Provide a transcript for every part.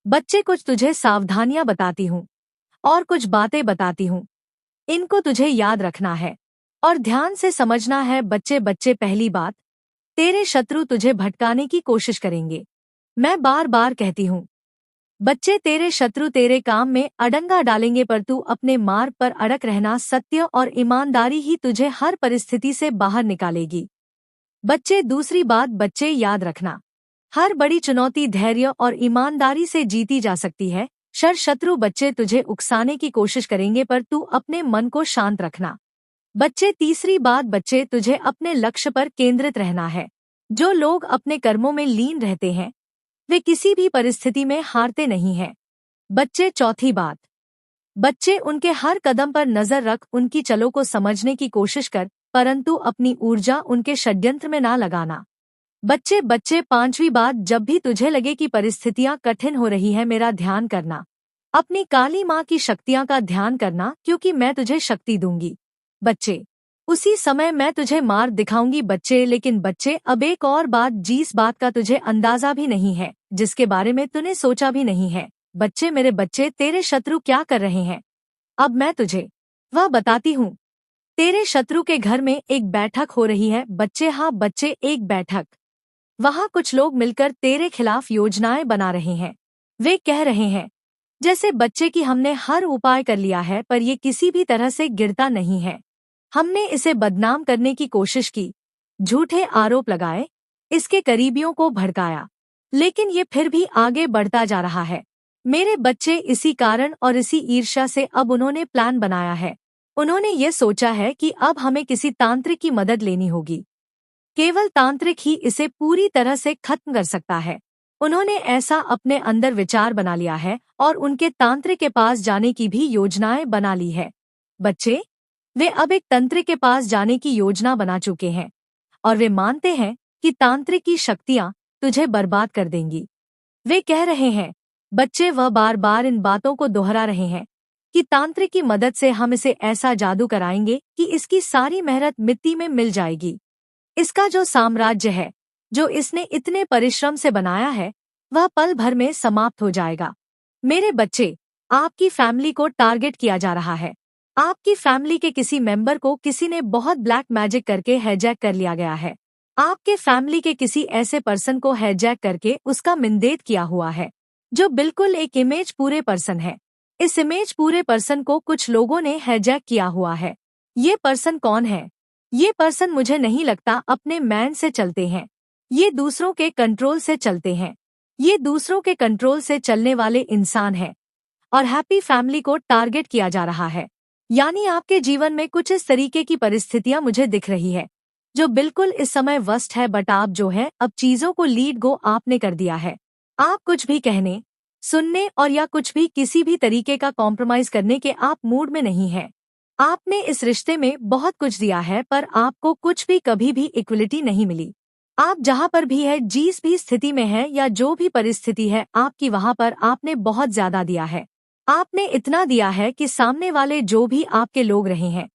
बच्चे कुछ तुझे सावधानियां बताती हूँ और कुछ बातें बताती हूँ। इनको तुझे याद रखना है और ध्यान से समझना है। बच्चे बच्चे पहली बात, तेरे शत्रु तुझे भटकाने की कोशिश करेंगे। मैं बार बार कहती हूँ, बच्चे तेरे शत्रु तेरे काम में अड़ंगा डालेंगे, पर तू अपने मार्ग पर अड़क रहना। सत्य और ईमानदारी ही तुझे हर परिस्थिति से बाहर निकालेगी। बच्चे दूसरी बात, बच्चे याद रखना, हर बड़ी चुनौती धैर्य और ईमानदारी से जीती जा सकती है। शत्रु बच्चे तुझे उकसाने की कोशिश करेंगे, पर तू अपने मन को शांत रखना। बच्चे तीसरी बात, बच्चे तुझे अपने लक्ष्य पर केंद्रित रहना है। जो लोग अपने कर्मों में लीन रहते हैं वे किसी भी परिस्थिति में हारते नहीं हैं। बच्चे चौथी बात, बच्चे उनके हर कदम पर नजर रख, उनकी चलों को समझने की कोशिश कर, परंतु अपनी ऊर्जा उनके षड्यंत्र में ना लगाना। बच्चे बच्चे पांचवी बात, जब भी तुझे लगे कि परिस्थितियां कठिन हो रही है, मेरा ध्यान करना। अपनी काली माँ की शक्तियां का ध्यान करना, क्योंकि मैं तुझे शक्ति दूंगी। बच्चे उसी समय मैं तुझे मार्ग दिखाऊंगी। बच्चे लेकिन बच्चे अब एक और बात, जिस बात का तुझे अंदाजा भी नहीं है, जिसके बारे में तूने सोचा भी नहीं है। बच्चे मेरे बच्चे, तेरे शत्रु क्या कर रहे हैं अब मैं तुझे वह बताती हूँ। तेरे शत्रु के घर में एक बैठक हो रही है। बच्चे हाँ बच्चे, एक बैठक। वहाँ कुछ लोग मिलकर तेरे खिलाफ योजनाएं बना रहे हैं। वे कह रहे हैं जैसे बच्चे कि हमने हर उपाय कर लिया है, पर ये किसी भी तरह से गिरता नहीं है। हमने इसे बदनाम करने की कोशिश की, झूठे आरोप लगाए, इसके करीबियों को भड़काया, लेकिन ये फिर भी आगे बढ़ता जा रहा है। मेरे बच्चे इसी कारण और इसी ईर्ष्या से अब उन्होंने प्लान बनाया है। उन्होंने ये सोचा है कि अब हमें किसी तांत्रिक की मदद लेनी होगी। केवल तांत्रिक ही इसे पूरी तरह से खत्म कर सकता है। उन्होंने ऐसा अपने अंदर विचार बना लिया है और उनके तांत्रिक के पास जाने की भी योजनाएं बना ली है। बच्चे वे अब एक तंत्रिक के पास जाने की योजना बना चुके हैं और वे मानते हैं कि तांत्रिक की शक्तियां तुझे बर्बाद कर देंगी। वे कह रहे हैं बच्चे, वह बार बार इन बातों को दोहरा रहे हैं कि तांत्रिक की मदद से हम इसे ऐसा जादू कराएंगे कि इसकी सारी मेहनत मिट्टी में मिल जाएगी। इसका जो साम्राज्य है, जो इसने इतने परिश्रम से बनाया है, वह पल भर में समाप्त हो जाएगा। मेरे बच्चे, आपकी फैमिली को टारगेट किया जा रहा है। आपकी फैमिली के किसी मेंबर को किसी ने बहुत ब्लैक मैजिक करके हाईजैक कर लिया गया है। आपके फैमिली के किसी ऐसे पर्सन को हाईजैक करके उसका मिंदेद किया हुआ है, जो बिल्कुल एक इमेज पूरे पर्सन है। इस इमेज पूरे पर्सन को कुछ लोगों ने हाईजैक किया हुआ है। ये पर्सन कौन है? ये पर्सन मुझे नहीं लगता अपने मैन से चलते हैं। ये दूसरों के कंट्रोल से चलते हैं। ये दूसरों के कंट्रोल से चलने वाले इंसान हैं और हैप्पी फैमिली को टारगेट किया जा रहा है। यानी आपके जीवन में कुछ इस तरीके की परिस्थितियां मुझे दिख रही है, जो बिल्कुल इस समय वर्स्ट है। बट आप जो है अब चीजों को लीड गो आपने कर दिया है। आप कुछ भी कहने, सुनने और या कुछ भी किसी भी तरीके का कॉम्प्रोमाइज करने के आप मूड में नहीं है। आपने इस रिश्ते में बहुत कुछ दिया है, पर आपको कुछ भी कभी भी इक्वलिटी नहीं मिली। आप जहाँ पर भी है, जिस भी स्थिति में है या जो भी परिस्थिति है आपकी, वहाँ पर आपने बहुत ज्यादा दिया है। आपने इतना दिया है कि सामने वाले जो भी आपके लोग रहे हैं,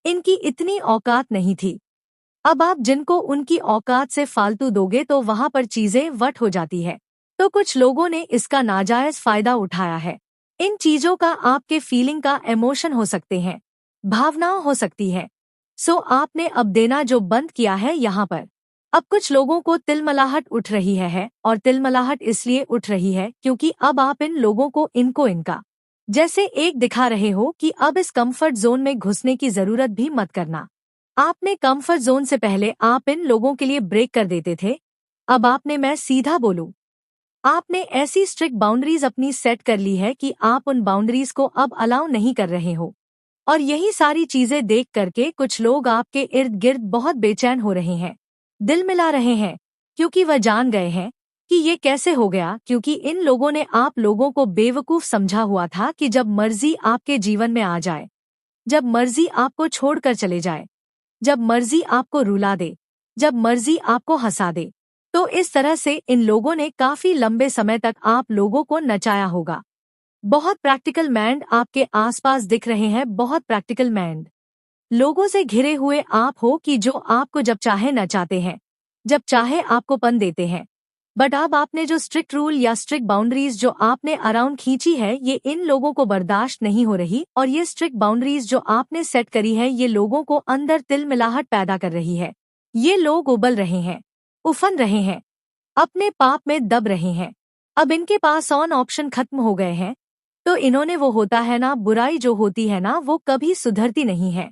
इनकी इतनी औकात नहीं थी। अब आप जिनको उनकी औकात से फालतू दोगे तो वहाँ पर चीजें वट हो जाती है। तो कुछ लोगों ने इसका नाजायज फायदा उठाया है। इन चीजों का आपके फीलिंग का इमोशन हो सकते हैं, भावनाओं हो सकती है। सो आपने अब देना जो बंद किया है यहाँ पर। अब कुछ लोगों को तिलमलाहट उठ रही है और तिलमलाहट इसलिए उठ रही है क्योंकि अब आप इन लोगों को इनका जैसे एक दिखा रहे हो कि अब इस कंफर्ट जोन में घुसने की जरूरत भी मत करना। आपने कंफर्ट जोन से पहले आप इन लोगों के लिए ब्रेक कर देते थे। अब आपने, मैं सीधा बोलूं, आपने ऐसी स्ट्रिक्ट बाउंड्रीज अपनी सेट कर ली है कि आप उन बाउंड्रीज को अब अलाउ नहीं कर रहे हो। और यही सारी चीजें देख करके कुछ लोग आपके इर्द गिर्द बहुत बेचैन हो रहे हैं, दिल मिला रहे हैं, क्योंकि वह जान गए हैं कि ये कैसे हो गया। क्योंकि इन लोगों ने आप लोगों को बेवकूफ समझा हुआ था कि जब मर्जी आपके जीवन में आ जाए, जब मर्जी आपको छोड़कर चले जाए, जब मर्जी आपको रुला दे, जब मर्जी आपको हंसा दे। तो इस तरह से इन लोगों ने काफी लंबे समय तक आप लोगों को नचाया होगा। बहुत प्रैक्टिकल माइंड आपके आसपास दिख रहे हैं, बहुत प्रैक्टिकल माइंड। लोगों से घिरे हुए आप हो कि जो आपको जब चाहे नचाते हैं, जब चाहे आपको पन देते हैं। बट अब आपने जो स्ट्रिक्ट रूल या स्ट्रिक्ट बाउंड्रीज जो आपने अराउंड खींची है, ये इन लोगों को बर्दाश्त नहीं हो रही, और ये स्ट्रिक्ट बाउंड्रीज जो आपने सेट करी है, ये लोगों को अंदर तिलमिलाहट पैदा कर रही है। ये लोग उबल रहे हैं, उफन रहे हैं, अपने पाप में दब रहे हैं। अब इनके पास ऑन ऑप्शन खत्म हो गए हैं। तो इन्होंने वो होता है ना, बुराई जो होती है ना, वो कभी सुधरती नहीं है।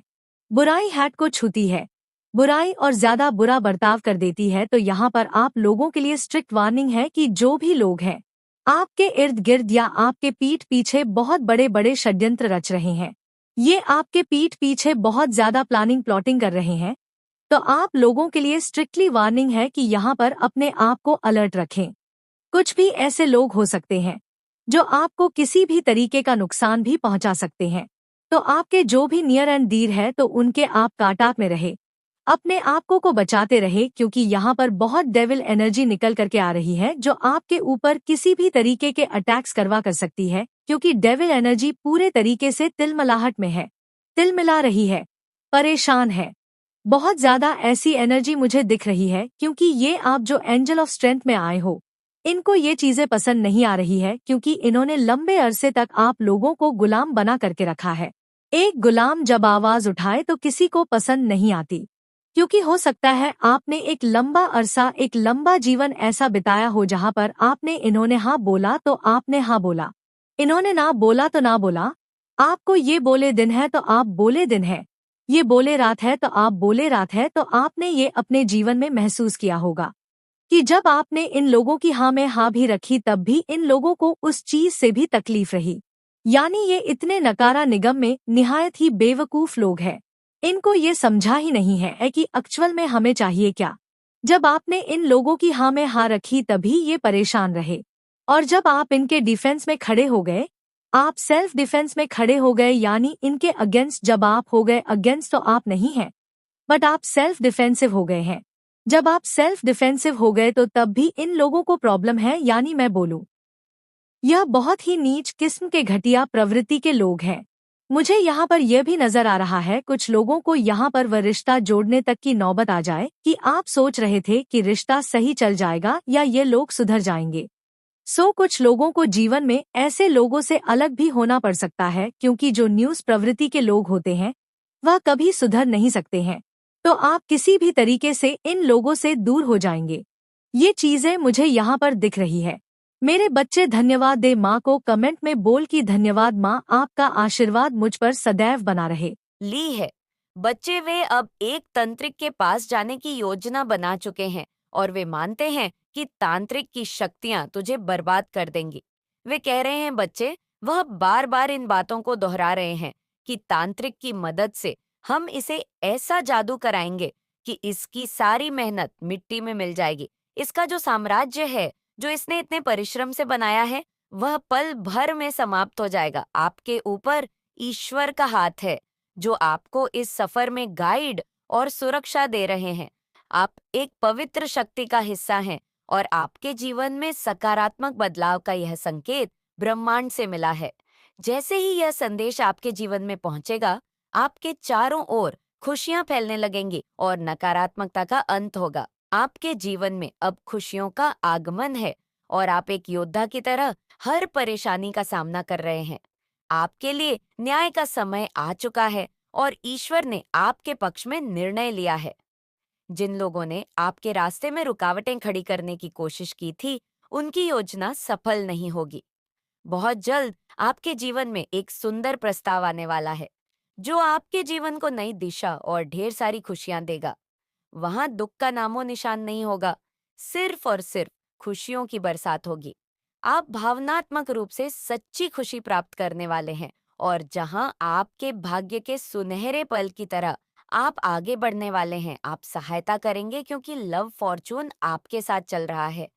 बुराई हैट को छूती है, बुराई और ज्यादा बुरा बर्ताव कर देती है। तो यहाँ पर आप लोगों के लिए स्ट्रिक्ट वार्निंग है कि जो भी लोग हैं आपके इर्द गिर्द या आपके पीठ पीछे बहुत बड़े बड़े षड्यंत्र रच रहे हैं, ये आपके पीठ पीछे बहुत ज्यादा प्लानिंग प्लॉटिंग कर रहे हैं, तो आप लोगों के लिए स्ट्रिक्टली वार्निंग है कि यहाँ पर अपने आप को अलर्ट रखें। कुछ भी ऐसे लोग हो सकते हैं जो आपको किसी भी तरीके का नुकसान भी पहुंचा सकते हैं। तो आपके जो भी नियर एंड डीर है, तो उनके आप कांटेक्ट में रहे, अपने आप को बचाते रहे, क्योंकि यहाँ पर बहुत डेविल एनर्जी निकल करके आ रही है जो आपके ऊपर किसी भी तरीके के अटैक्स करवा कर सकती है, क्योंकि डेविल एनर्जी पूरे तरीके से तिलमिलाहट में है, तिलमिला रही है, परेशान है। बहुत ज्यादा ऐसी एनर्जी मुझे दिख रही है, क्योंकि ये आप जो एंजल ऑफ स्ट्रेंथ में आए हो, इनको ये चीजें पसंद नहीं आ रही है, क्योंकि इन्होंने लंबे अरसे तक आप लोगों को गुलाम बना करके रखा है। एक गुलाम जब आवाज उठाए तो किसी को पसंद नहीं आती, क्योंकि हो सकता है आपने एक लंबा अरसा, एक लंबा जीवन ऐसा बिताया हो जहां पर आपने, इन्होंने हाँ बोला तो आपने हाँ बोला, इन्होंने ना बोला तो ना बोला। आपको ये बोले दिन है तो आप बोले दिन है, ये बोले रात है तो आप बोले रात है। तो आपने ये अपने जीवन में महसूस किया होगा कि जब आपने इन लोगों की हाँ में हाँ भी रखी, तब भी इन लोगों को उस चीज से भी तकलीफ रही। यानी ये इतने नकारा निगम में निहायत ही बेवकूफ लोग हैं। इनको ये समझा ही नहीं है कि एक्चुअल में हमें चाहिए क्या। जब आपने इन लोगों की हाँ में हाँ रखी, तभी ये परेशान रहे, और जब आप इनके डिफेंस में खड़े हो गए, आप सेल्फ डिफेंस में खड़े हो गए, यानी इनके अगेंस्ट जब आप हो गए, अगेंस्ट तो आप नहीं हैं, बट आप सेल्फ डिफेंसिव हो गए हैं। जब आप सेल्फ डिफेंसिव हो गए, तो तब भी इन लोगों को प्रॉब्लम है, यानी मैं बोलूं, यह बहुत ही नीच किस्म के घटिया प्रवृत्ति के लोग हैं। मुझे यहाँ पर यह भी नजर आ रहा है, कुछ लोगों को यहाँ पर वह रिश्ता जोड़ने तक की नौबत आ जाए कि आप सोच रहे थे कि रिश्ता सही चल जाएगा या ये लोग सुधर जाएंगे। कुछ लोगों को जीवन में ऐसे लोगों से अलग भी होना पड़ सकता है, क्योंकि जो न्यूज़ प्रवृत्ति के लोग होते हैं वह कभी सुधर नहीं सकते हैं। तो आप किसी भी तरीके से इन लोगों से दूर हो जाएंगे। ये चीजें मुझे यहाँ पर दिख रही है। मेरे बच्चे धन्यवाद दे माँ को, कमेंट में बोल की धन्यवाद माँ, आपका आशीर्वाद मुझ पर सदैव बना रहे। ली है। बच्चे वे अब एक तांत्रिक के पास जाने की योजना बना चुके हैं और वे मानते हैं कि तांत्रिक की शक्तियां तुझे बर्बाद कर देंगी। वे कह रहे हैं बच्चे, वह बार बार इन बातों को दोहरा रहे हैं कि तांत्रिक की मदद से हम इसे ऐसा जादू कराएंगे कि इसकी सारी मेहनत मिट्टी में मिल जाएगी। इसका जो साम्राज्य है, जो इसने इतने परिश्रम से बनाया है, वह पल भर में समाप्त हो जाएगा। आपके ऊपर ईश्वर का हाथ है जो आपको इस सफर में गाइड और सुरक्षा दे रहे हैं। आप एक पवित्र शक्ति का हिस्सा हैं और आपके जीवन में सकारात्मक बदलाव का यह संकेत ब्रह्मांड से मिला है। जैसे ही यह संदेश आपके जीवन में पहुंचेगा, आपके चारों ओर खुशियां फैलने लगेंगी और नकारात्मकता का अंत होगा। आपके जीवन में अब खुशियों का आगमन है और आप एक योद्धा की तरह हर परेशानी का सामना कर रहे हैं। आपके लिए न्याय का समय आ चुका है और ईश्वर ने आपके पक्ष में निर्णय लिया है। जिन लोगों ने आपके रास्ते में रुकावटें खड़ी करने की कोशिश की थी, उनकी योजना सफल नहीं होगी। बहुत जल्द आपके जीवन में एक सुंदर प्रस्ताव आने वाला है जो आपके जीवन को नई दिशा और ढेर सारी खुशियां देगा। वहां दुख का नामो निशान नहीं होगा, सिर्फ और सिर्फ खुशियों की बरसात होगी। आप भावनात्मक रूप से सच्ची खुशी प्राप्त करने वाले हैं और जहां आपके भाग्य के सुनहरे पल की तरह आप आगे बढ़ने वाले हैं, आप सहायता करेंगे क्योंकि लव फॉर्चून आपके साथ चल रहा है।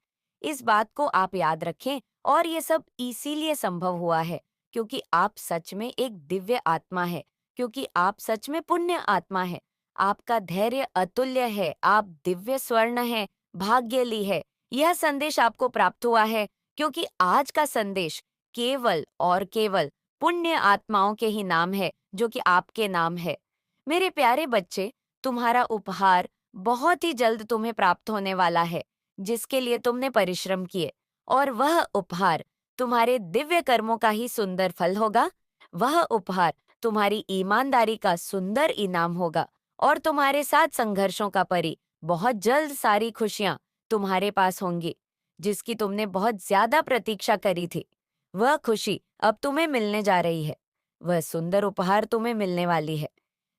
इस बात को आप याद रखें और ये सब इसीलिए संभव हुआ है क्योंकि आप सच में एक दिव्य आत्मा है, क्योंकि आप सच में पुण्य आत्मा है। आपका धैर्य अतुल्य है, आप दिव्य स्वर्ण है, भाग्यली है। यह संदेश आपको प्राप्त हुआ है क्योंकि आज का संदेश केवल और केवल पुण्य आत्माओं के ही नाम है जो कि आपके नाम है। मेरे प्यारे बच्चे, तुम्हारा उपहार बहुत ही जल्द तुम्हें प्राप्त होने वाला है। जिसके लिए तुमने परिश्रम किए, और वह उपहार तुम्हारे दिव्य कर्मों का ही सुंदर फल होगा। वह उपहार तुम्हारी ईमानदारी का सुंदर इनाम होगा, और तुम्हारे साथ संघर्षों का परी बहुत जल्द सारी खुशियां तुम्हारे पास होंगी, जिसकी तुमने बहुत ज्यादा प्रतीक्षा करी थी। वह खुशी अब तुम्हें मिलने जा रही है। वह सुंदर उपहार तुम्हें मिलने वाली है,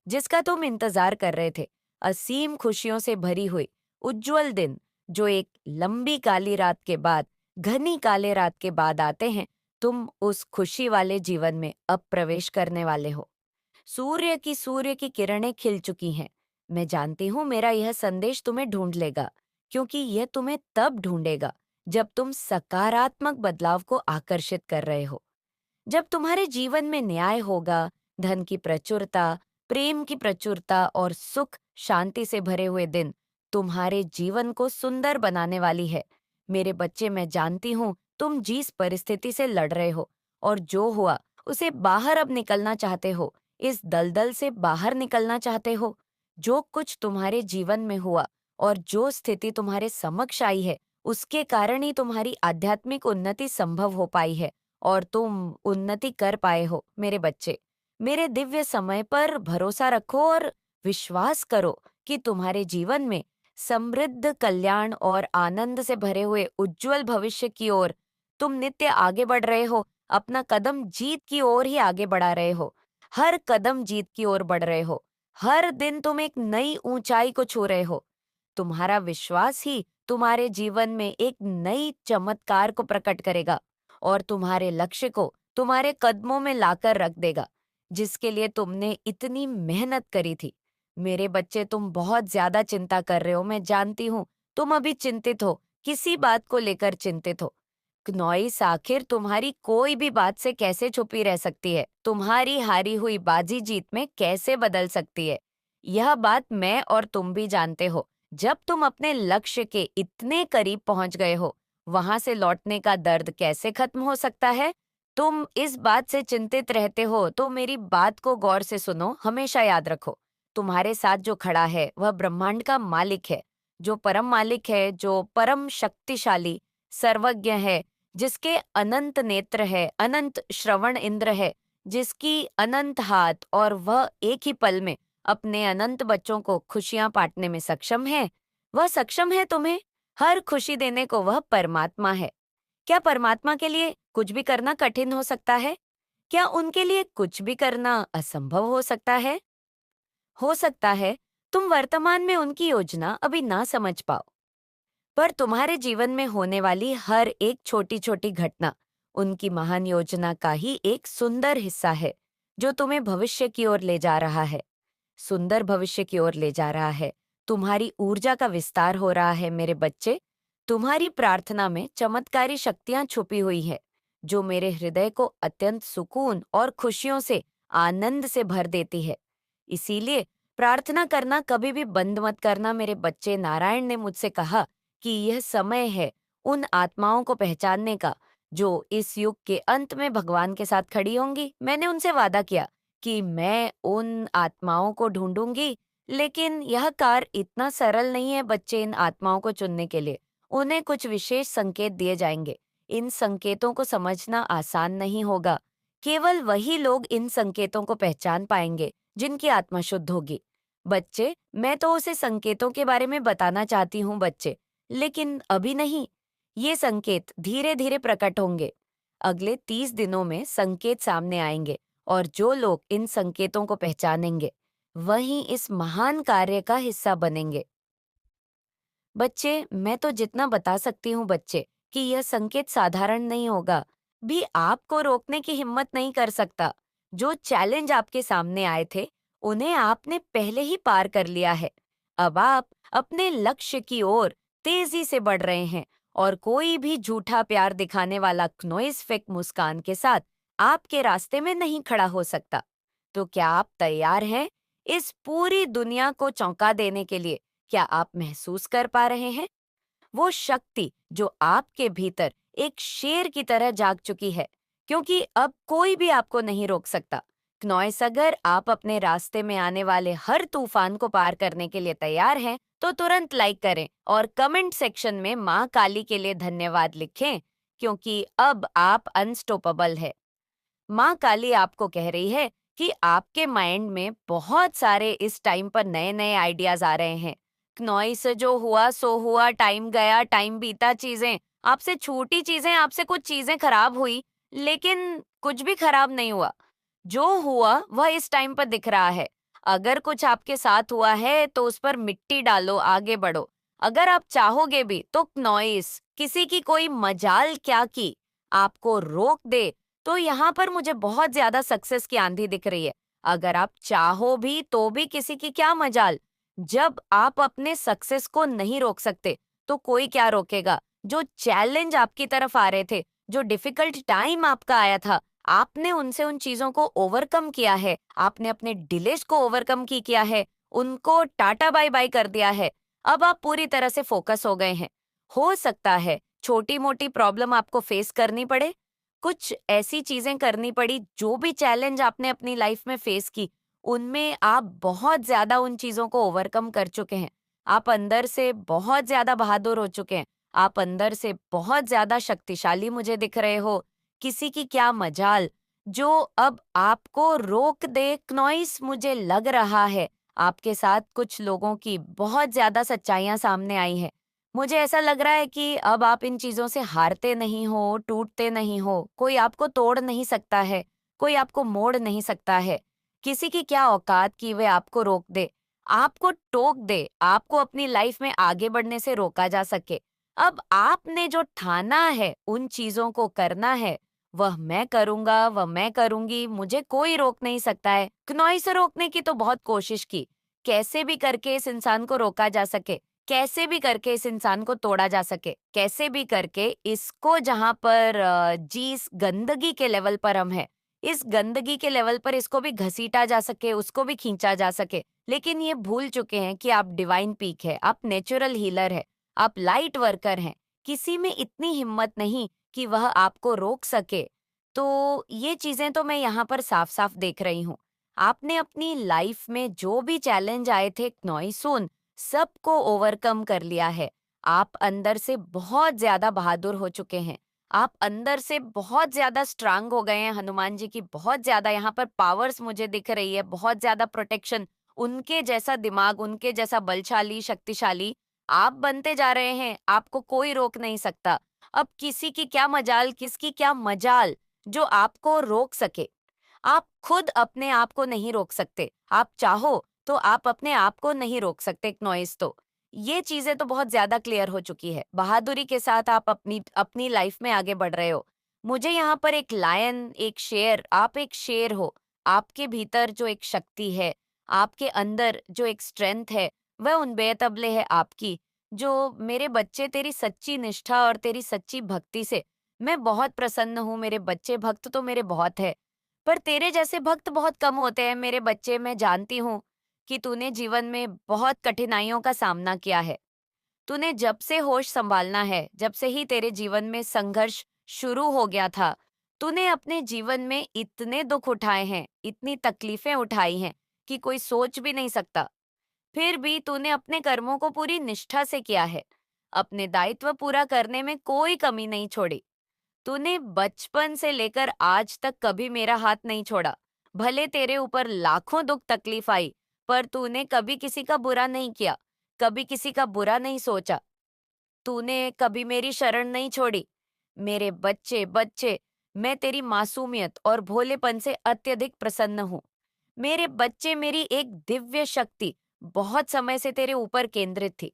जिसका तुम इंतजार कर रहे थे। असीम खुशियों से भरी हुई उज्जवल दिन, जो एक लंबी काली रात के बाद, घनी काले रात के बाद आते हैं। तुम उस खुशी वाले जीवन में अब प्रवेश करने वाले हो। सूर्य की किरणें खिल चुकी हैं। मैं जानती हूँ मेरा यह संदेश तुम्हें ढूंढ लेगा, क्योंकि यह तुम्हें तब ढूंढेगा जब तुम सकारात्मक बदलाव को आकर्षित कर रहे हो। जब तुम्हारे जीवन में न्याय होगा, धन की प्रचुरता, प्रेम की प्रचुरता और सुख शांति से भरे हुए दिन तुम्हारे जीवन को सुंदर बनाने वाली है। मेरे बच्चे, मैं जानती हूँ तुम जिस परिस्थिति से लड़ रहे हो और जो हुआ उसे बाहर अब निकलना चाहते हो, इस दलदल से बाहर निकलना चाहते हो। जो कुछ तुम्हारे जीवन में हुआ और जो स्थिति तुम्हारे समक्ष आई है, उसके कारण ही तुम्हारी आध्यात्मिक उन्नति संभव हो पाई है और तुम उन्नति कर पाए हो। मेरे बच्चे, मेरे दिव्य समय पर भरोसा रखो और विश्वास करो कि तुम्हारे जीवन में समृद्ध, कल्याण और आनंद से भरे हुए उज्जवल भविष्य की ओर तुम नित्य आगे बढ़ रहे हो। अपना कदम जीत की ओर ही आगे बढ़ा रहे हो। हर कदम जीत की ओर बढ़ रहे हो। हर दिन तुम एक नई ऊंचाई को छू रहे हो। तुम्हारा विश्वास ही तुम्हारे जीवन में एक नई चमत्कार को प्रकट करेगा और तुम्हारे लक्ष्य को तुम्हारे कदमों में लाकर रख देगा, जिसके लिए तुमने इतनी मेहनत करी थी। मेरे बच्चे, तुम बहुत ज्यादा चिंता कर रहे हो। मैं जानती हूँ तुम अभी चिंतित हो, किसी बात को लेकर चिंतित हो। क्नॉइस, आखिर तुम्हारी कोई भी बात से कैसे छुपी रह सकती है? तुम्हारी हारी हुई बाजी जीत में कैसे बदल सकती है? यह बात मैं और तुम भी जानते हो। जब तुम अपने लक्ष्य के इतने करीब पहुंच गए हो, वहां से लौटने का दर्द कैसे खत्म हो सकता है? तुम इस बात से चिंतित रहते हो तो मेरी बात को गौर से सुनो, हमेशा याद रखो। तुम्हारे साथ जो खड़ा है वह ब्रह्मांड का मालिक है, जो परम मालिक है, जो परम शक्तिशाली, सर्वज्ञ है, जिसके अनंत नेत्र है, अनंत श्रवण इंद्र है, जिसकी अनंत हाथ, और वह एक ही पल में अपने अनंत बच्चों को खुशियां बांटने में सक्षम है। वह सक्षम है तुम्हें हर खुशी देने को। वह परमात्मा है। क्या परमात्मा के लिए कुछ भी करना कठिन हो सकता है? क्या उनके लिए कुछ भी करना असंभव हो सकता है? हो सकता है तुम वर्तमान में उनकी योजना अभी ना समझ पाओ, पर तुम्हारे जीवन में होने वाली हर एक छोटी छोटी घटना उनकी महान योजना का ही एक सुंदर हिस्सा है, जो तुम्हें भविष्य की ओर ले जा रहा है। सुंदर भविष्य की ओर ले जा रहा है। तुम्हारी ऊर्जा का विस्तार हो रहा है। मेरे बच्चे, तुम्हारी प्रार्थना में चमत्कारी शक्तियां छुपी हुई है, जो मेरे हृदय को अत्यंत सुकून और खुशियों से, आनंद से भर देती है। इसीलिए प्रार्थना करना कभी भी बंद मत करना। मेरे बच्चे, नारायण ने मुझसे कहा कि यह समय है उन आत्माओं को पहचानने का जो इस युग के अंत में भगवान के साथ खड़ी होंगी। मैंने उनसे वादा किया कि मैं उन आत्माओं को ढूंढूंगी, लेकिन यह कार्य इतना सरल नहीं है बच्चे। इन आत्माओं को चुनने के लिए उन्हें कुछ विशेष संकेत दिए जाएंगे। इन संकेतों को समझना आसान नहीं होगा। केवल वही लोग इन संकेतों को पहचान पाएंगे जिनकी आत्मा शुद्ध होगी। बच्चे, मैं तो उसे संकेतों के बारे में बताना चाहती हूँ बच्चे, लेकिन अभी नहीं। ये संकेत धीरे धीरे प्रकट होंगे। अगले 30 दिनों में संकेत सामने आएंगे, और जो लोग इन संकेतों को पहचानेंगे वही इस महान कार्य का हिस्सा बनेंगे। बच्चे, मैं तो जितना बता सकती हूँ बच्चे, कि यह संकेत साधारण नहीं होगा, भी आपको रोकने की हिम्मत नहीं कर सकता। जो चैलेंज आपके सामने आए थे, उन्हें आपने पहले ही पार कर लिया है। अब आप अपने लक्ष्य की ओर तेजी से बढ़ रहे हैं, और कोई भी झूठा प्यार दिखाने वाला क्नोइस फेक मुस्कान के साथ आपके रास्ते में नहीं खड़ा हो सकता। तो क्या आप तैयार हैं इस पूरी दुनिया को चौंका देने के लिए? क्या आप महसूस कर पा रहे हैं वो शक्ति जो आपके भीतर एक शेर की तरह जाग चुकी है? क्योंकि अब कोई भी आपको नहीं रोक सकता। क्नॉइस, अगर आप अपने रास्ते में आने वाले हर तूफान को पार करने के लिए तैयार हैं, तो तुरंत लाइक करें और कमेंट सेक्शन में माँ काली के लिए धन्यवाद लिखें, क्योंकि अब आप अनस्टॉपेबल है। माँ काली आपको कह रही है कि आपके माइंड में बहुत सारे इस टाइम पर नए नए आइडियाज आ रहे हैं। क्नॉई से जो हुआ सो हुआ, टाइम गया, टाइम बीता, चीजें आपसे छूटी, चीजें आपसे, कुछ चीजें खराब हुई, लेकिन कुछ भी खराब नहीं हुआ। जो हुआ वह इस टाइम पर दिख रहा है। अगर कुछ आपके साथ हुआ है तो उस पर मिट्टी डालो, आगे बढ़ो। अगर आप चाहोगे भी तो नॉइस, किसी की कोई मजाल क्या की आपको रोक दे, तो यहाँ पर मुझे बहुत ज्यादा सक्सेस की आंधी दिख रही है। अगर आप चाहो भी तो भी किसी की क्या मजाल। जब आप अपने सक्सेस को नहीं रोक सकते तो कोई क्या रोकेगा। जो चैलेंज आपकी तरफ आ रहे थे, जो डिफिकल्ट टाइम आपका आया था, आपने उनसे उन चीजों को ओवरकम किया है, आपने अपने डिलेज को ओवरकम किया है, उनको टाटा बाय बाय कर दिया है। अब आप पूरी तरह से फोकस हो गए हैं। हो सकता है छोटी मोटी प्रॉब्लम आपको फेस करनी पड़े, कुछ ऐसी चीजें करनी पड़ी, जो भी चैलेंज आपने अपनी लाइफ में फेस की, उनमें आप बहुत ज्यादा उन चीजों को ओवरकम कर चुके हैं। आप अंदर से बहुत ज्यादा बहादुर हो चुके हैं। आप अंदर से बहुत ज्यादा शक्तिशाली मुझे दिख रहे हो। किसी की क्या मजाल जो अब आपको रोक दे। नॉइस, मुझे लग रहा है आपके साथ कुछ लोगों की बहुत ज्यादा सच्चाइयां सामने आई हैं। मुझे ऐसा लग रहा है कि अब आप इन चीजों से हारते नहीं हो, टूटते नहीं हो। कोई आपको तोड़ नहीं सकता है, कोई आपको मोड़ नहीं सकता है। किसी की क्या औकात कि वे आपको रोक दे, आपको टोक दे, आपको अपनी लाइफ में आगे बढ़ने से रोका जा सके। अब आपने जो ठाना है उन चीजों को करना है, वह मैं करूंगा, वह मैं करूंगी, मुझे कोई रोक नहीं सकता है। क्नॉई से रोकने की तो बहुत कोशिश की, कैसे भी करके इस इंसान को रोका जा सके, कैसे भी करके इस इंसान को तोड़ा जा सके, कैसे भी करके इसको जहां पर जिस गंदगी के लेवल पर हम है, इस गंदगी के लेवल पर इसको भी घसीटा जा सके, उसको भी खींचा जा सके। लेकिन ये भूल चुके हैं कि आप डिवाइन पीक है, आप नेचुरल हीलर है, आप लाइट वर्कर हैं। किसी में इतनी हिम्मत नहीं कि वह आपको रोक सके। तो ये चीजें तो मैं यहाँ पर साफ साफ देख रही हूँ। आपने अपनी लाइफ में जो भी चैलेंज आए थे, नॉइसून सबको ओवरकम कर लिया है। आप अंदर से बहुत ज्यादा बहादुर हो चुके हैं। आप अंदर से बहुत ज्यादा स्ट्रांग हो गए हैं। हनुमान जी की बहुत ज्यादा यहाँ पर पावर्स मुझे दिख रही है, बहुत ज्यादा प्रोटेक्शन। उनके जैसा दिमाग, उनके जैसा बलशाली, शक्तिशाली आप बनते जा रहे हैं। आपको कोई रोक नहीं सकता। अब किसी की क्या मजाल, किसकी क्या मजाल जो आपको रोक सके। आप खुद अपने आप को नहीं रोक सकते। आप चाहो तो आप अपने आप को नहीं रोक सकते। नॉइस तो ये चीजें तो बहुत ज्यादा क्लियर हो चुकी है। बहादुरी के साथ आप अपनी अपनी लाइफ में आगे बढ़ रहे हो। मुझे यहाँ पर एक लायन, एक शेर, आप एक शेर हो। आपके भीतर जो एक शक्ति है, आपके अंदर जो एक स्ट्रेंथ है, वह उन बेतबले है आपकी। जो मेरे बच्चे, तेरी सच्ची निष्ठा और तेरी सच्ची भक्ति से मैं बहुत प्रसन्न हूँ। मेरे बच्चे भक्त तो मेरे बहुत है, पर तेरे जैसे भक्त बहुत कम होते हैं मेरे बच्चे। मैं जानती हूँ कि तूने जीवन में बहुत कठिनाइयों का सामना किया है। तूने जब से होश संभालना है, जब से ही तेरे जीवन में संघर्ष शुरू हो गया था, तूने अपने जीवन में इतने दुख उठाए हैं, इतनी तकलीफें उठाई हैं कि कोई सोच भी नहीं सकता। फिर भी तूने अपने कर्मों को पूरी निष्ठा से किया है। अपने दायित्व पूरा करने में कोई कमी नहीं छोड़ी। तूने बचपन से लेकर आज तक कभी मेरा हाथ नहीं छोड़ा। भले तेरे ऊपर लाखों दुख तकलीफ आई, पर तूने कभी किसी का बुरा नहीं किया, कभी किसी का बुरा नहीं सोचा। तूने कभी मेरी शरण नहीं छोड़ी। मेरे बच्चे बच्चे, मैं तेरी मासूमियत और भोलेपन से अत्यधिक प्रसन्न हूँ। मेरे बच्चे, मेरी एक दिव्य शक्ति बहुत समय से तेरे ऊपर केंद्रित थी।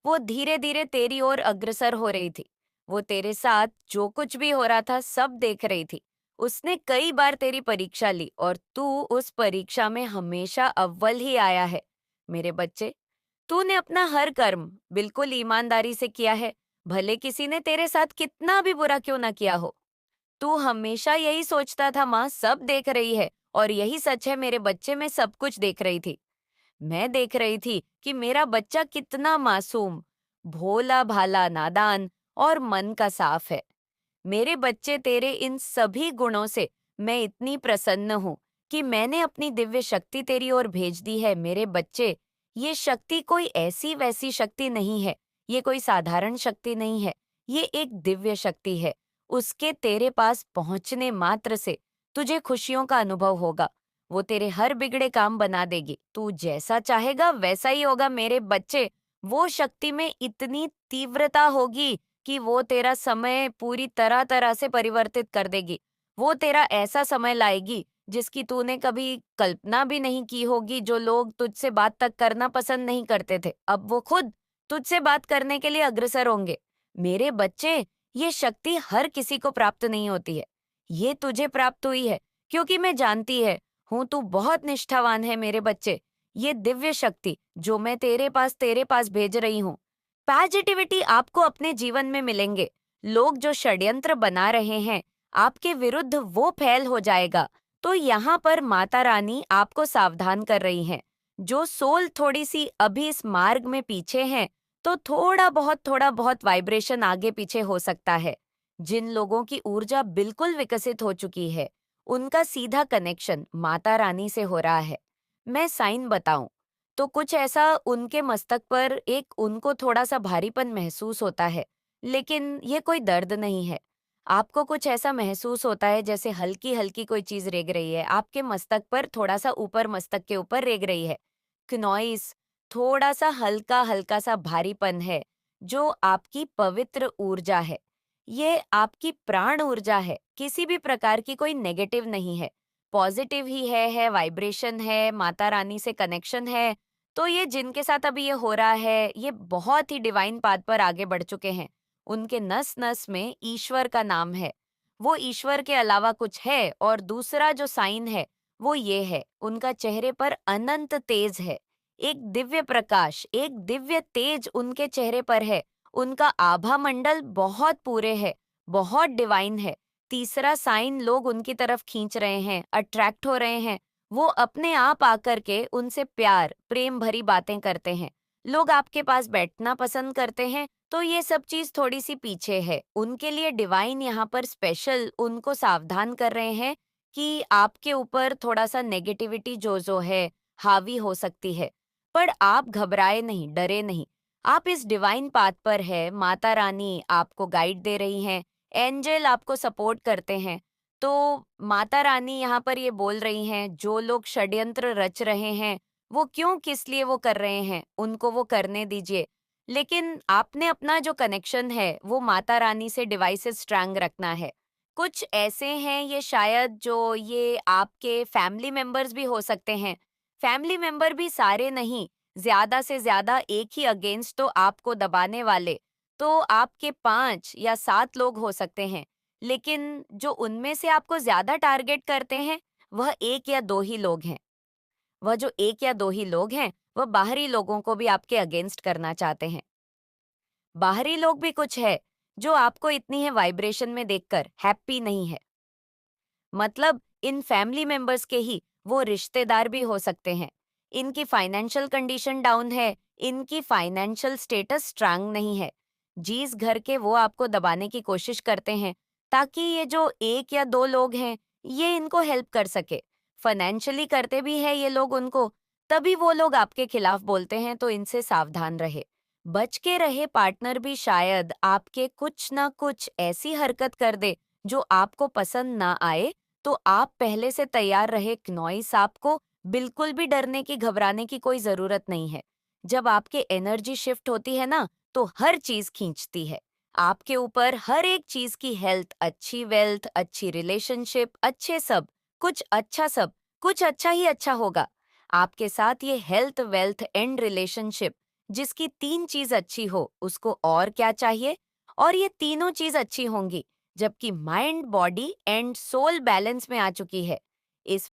वो धीरे धीरे तेरी ओर अग्रसर हो रही थी। वो तेरे साथ जो कुछ भी हो रहा था सब देख रही थी। उसने कई बार तेरी परीक्षा ली और तू उस परीक्षा में हमेशा अव्वल ही आया है। मेरे बच्चे, तूने अपना हर कर्म बिल्कुल ईमानदारी से किया है, भले किसी ने तेरे साथ कितना भी बुरा क्यों ना किया हो। तू हमेशा यही सोचता था, माँ सब देख रही है, और यही सच है, मेरे बच्चे में सब कुछ देख रही थी। मैं देख रही थी कि मेरा बच्चा कितना मासूम, भोला भाला, नादान और मन का साफ है। मेरे बच्चे, तेरे इन सभी गुणों से मैं इतनी प्रसन्न हूँ कि मैंने अपनी दिव्य शक्ति तेरी ओर भेज दी है। मेरे बच्चे, ये शक्ति कोई ऐसी वैसी शक्ति नहीं है, ये कोई साधारण शक्ति नहीं है, ये एक दिव्य शक्ति है। उसके तेरे पास पहुंचने मात्र से तुझे खुशियों का अनुभव होगा। वो तेरे हर बिगड़े काम बना देगी। तू जैसा चाहेगा वैसा ही होगा मेरे बच्चे। वो शक्ति में इतनी तीव्रता होगी कि वो तेरा समय पूरी तरह तरह से परिवर्तित कर देगी। वो तेरा ऐसा समय लाएगी जिसकी तूने कभी कल्पना भी नहीं की होगी। जो लोग तुझसे बात तक करना पसंद नहीं करते थे, अब वो खुद तुझसे बात करने के लिए अग्रसर होंगे। मेरे बच्चे, ये शक्ति हर किसी को प्राप्त नहीं होती है। ये तुझे प्राप्त हुई है क्योंकि मैं जानती है हूँ तू बहुत निष्ठावान है मेरे बच्चे। ये दिव्य शक्ति जो मैं तेरे पास भेज रही हूँ, पॉजिटिविटी आपको अपने जीवन में मिलेंगे। लोग जो षड्यंत्र बना रहे हैं आपके विरुद्ध, वो फैल हो जाएगा। तो यहाँ पर माता रानी आपको सावधान कर रही हैं। जो सोल थोड़ी सी अभी इस मार्ग में पीछे हैं, तो थोड़ा बहुत वाइब्रेशन आगे पीछे हो सकता है। जिन लोगों की ऊर्जा बिल्कुल विकसित हो चुकी है, उनका सीधा कनेक्शन माता रानी से हो रहा है। मैं साइन बताऊं तो कुछ ऐसा उनके मस्तक पर एक उनको थोड़ा सा भारीपन महसूस होता है, लेकिन ये कोई दर्द नहीं है। आपको कुछ ऐसा महसूस होता है जैसे हल्की हल्की कोई चीज रेग रही है आपके मस्तक पर, थोड़ा सा ऊपर मस्तक के ऊपर रेग रही है। क्नॉइस, थोड़ा सा हल्का हल्का सा भारीपन है, जो आपकी पवित्र ऊर्जा है। ये आपकी प्राण ऊर्जा है, किसी भी प्रकार की कोई नेगेटिव नहीं है, पॉजिटिव ही है वाइब्रेशन है, माता रानी से कनेक्शन है। तो ये जिनके साथ अभी ये हो रहा है, ये बहुत ही डिवाइन पाथ पर आगे बढ़ चुके हैं। उनके नस नस में ईश्वर का नाम है। वो ईश्वर के अलावा कुछ है। और दूसरा जो साइन है वो ये है, उनका चेहरे पर अनंत तेज है। एक दिव्य प्रकाश, एक दिव्य तेज उनके चेहरे पर है। उनका आभा मंडल बहुत पूरे है, बहुत डिवाइन है। तीसरा साइन, लोग उनकी तरफ खींच रहे हैं, अट्रैक्ट हो रहे हैं। वो अपने आप आकर के उनसे प्यार प्रेम भरी बातें करते हैं। लोग आपके पास बैठना पसंद करते हैं। तो ये सब चीज थोड़ी सी पीछे है। उनके लिए डिवाइन यहाँ पर स्पेशल उनको सावधान कर रहे हैं कि आपके ऊपर थोड़ा सा नेगेटिविटी जो है हावी हो सकती है। पर आप घबराए नहीं, डरे नहीं। आप इस डिवाइन पाथ पर है। माता रानी आपको गाइड दे रही हैं, एंजल आपको सपोर्ट करते हैं। तो माता रानी यहाँ पर ये बोल रही हैं, जो लोग षड्यंत्र रच रहे हैं, वो क्यों किस लिए वो कर रहे हैं, उनको वो करने दीजिए। लेकिन आपने अपना जो कनेक्शन है वो माता रानी से डिवाइसेस स्ट्रांग रखना है। कुछ ऐसे हैं ये, शायद जो ये आपके फैमिली मेंबर्स भी हो सकते हैं। फैमिली मेंबर भी सारे नहीं, ज्यादा से ज्यादा एक ही अगेंस्ट तो आपको दबाने वाले तो आपके 5 या 7 लोग हो सकते हैं। लेकिन जो उनमें से आपको ज्यादा टारगेट करते हैं, वह 1 या 2 ही लोग हैं। वह जो 1 या 2 ही लोग हैं, वह बाहरी लोगों को भी आपके अगेंस्ट करना चाहते हैं। बाहरी लोग भी कुछ है जो आपको इतनी है वाइब्रेशन में देखकर हैप्पी नहीं है। मतलब इन फैमिली मेंबर्स के ही वो रिश्तेदार भी हो सकते हैं। इनकी फाइनेंशियल कंडीशन डाउन है, इनकी फाइनेंशियल स्टेटस स्ट्रांग नहीं है। जिस घर के वो आपको दबाने की कोशिश करते हैं ताकि ये जो 1 या 2 लोग हैं ये इनको हेल्प कर सके। फाइनेंशियली करते भी है ये लोग उनको, तभी वो लोग आपके खिलाफ बोलते हैं। तो इनसे सावधान रहे, बच के रहे। पार्टनर भी शायद आपके कुछ ना कुछ ऐसी हरकत कर दे जो आपको पसंद ना आए। तो आप पहले से तैयार रहे। नॉइस, आपको बिल्कुल भी डरने की घबराने की कोई जरूरत नहीं है। जब आपके एनर्जी शिफ्ट होती है ना, तो हर चीज खींचती है आपके ऊपर। हर एक चीज की हेल्थ, अच्छी वेल्थ, अच्छी रिलेशनशिप, अच्छे सब कुछ अच्छा, सब कुछ अच्छा ही अच्छा होगा आपके साथ। ये हेल्थ, वेल्थ एंड रिलेशनशिप, जिसकी 3 चीज अच्छी हो, उसको और क्या चाहिए। और ये तीनों चीज अच्छी होंगी जबकि mind, body and soul balance में आ चुकी है। इस